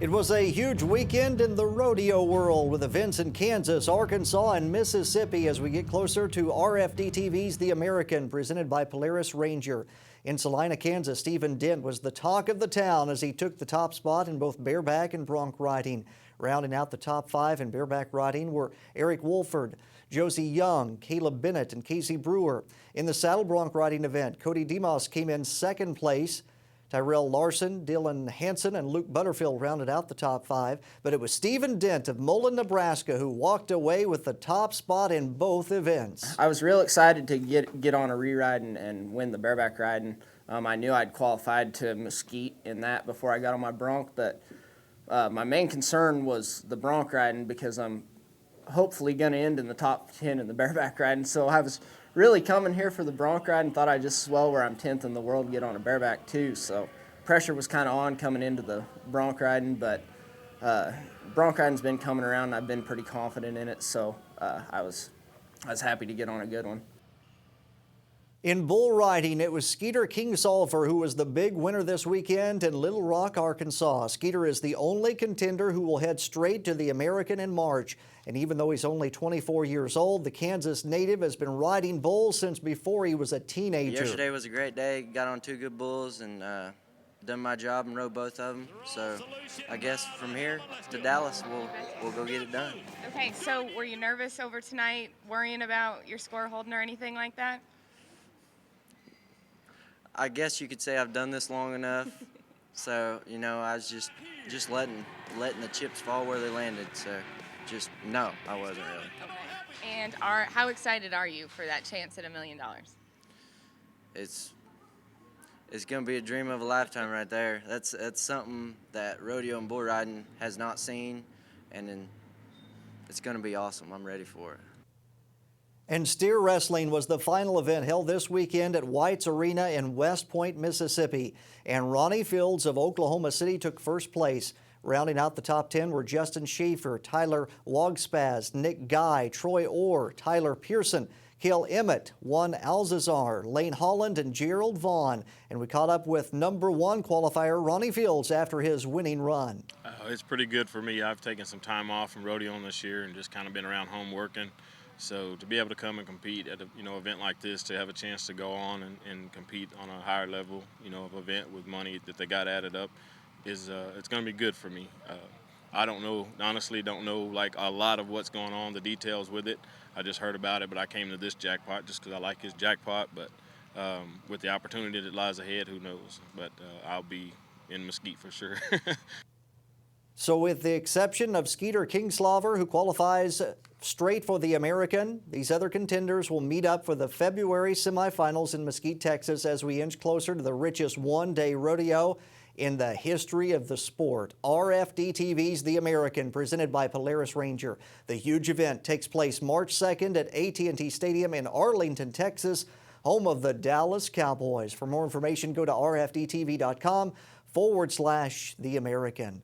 It was a huge weekend in the rodeo world with events in Kansas, Arkansas, and Mississippi as we get closer to RFD-TV's The American, presented by Polaris Ranger. In Salina, Kansas, Stephen Dent was the talk of the town as he took the top spot in both bareback and bronc riding. Rounding out the top 5 in bareback riding were Eric Wolford, Josie Young, Caleb Bennett, and Casey Brewer. In the saddle bronc riding event, Cody Demos came in second place. Tyrell Larson, Dylan Hansen, and Luke Butterfield rounded out the top 5, but it was Stephen Dent of Mullen, Nebraska, who walked away with the top spot in both events. I was real excited to get on a re-ride and win the bareback riding. I knew I'd qualified to Mesquite in that before I got on my bronc, but my main concern was the bronc riding because I'm hopefully going to end in the top 10 in the bareback riding. So I was really coming here for the bronc ride and thought I'd just swell where I'm 10th in the world and get on a bareback too. So pressure was kind of on coming into the bronc riding, but bronc riding's been coming around and I've been pretty confident in it. So I was happy to get on a good one. In bull riding, it was Skeeter Kingsolver who was the big winner this weekend in Little Rock, Arkansas. Skeeter is the only contender who will head straight to the American in March. And even though he's only 24 years old, the Kansas native has been riding bulls since before he was a teenager. Yesterday was a great day. Got on 2 good bulls and done my job and rode both of them. So I guess from here to Dallas, we'll go get it done. Okay, so were you nervous over tonight, worrying about your score holding or anything like that? I guess you could say I've done this long enough. So, you know, I was just letting the chips fall where they landed. So no, I wasn't really. Okay. And how excited are you for that chance at $1 million? It's going to be a dream of a lifetime right there. That's something that rodeo and bull riding has not seen, and then it's going to be awesome. I'm ready for it. And steer wrestling was the final event held this weekend at White's Arena in West Point, Mississippi. And Ronnie Fields of Oklahoma City took first place. Rounding out the top 10 were Justin Schaefer, Tyler Wogspaz, Nick Guy, Troy Orr, Tyler Pearson, Cale Emmett, Juan Alzazar, Lane Holland, and Gerald Vaughn. And we caught up with #1 qualifier Ronnie Fields after his winning run. It's pretty good for me. I've taken some time off from rodeoing this year and just kind of been around home working. So to be able to come and compete at a event like this, to have a chance to go on and compete on a higher level, of event with money that they got added up, is it's going to be good for me. I honestly don't know like a lot of what's going on, the details with it. I just heard about it, but I came to this jackpot just because I like his jackpot. But with the opportunity that lies ahead, who knows? But I'll be in Mesquite for sure. So with the exception of Skeeter Kingsolver, who qualifies straight for the American, these other contenders will meet up for the February semifinals in Mesquite, Texas, as we inch closer to the richest one-day rodeo in the history of the sport. RFD-TV's The American, presented by Polaris Ranger. The huge event takes place March 2nd at AT&T Stadium in Arlington, Texas, home of the Dallas Cowboys. For more information, go to rfdtv.com/The American.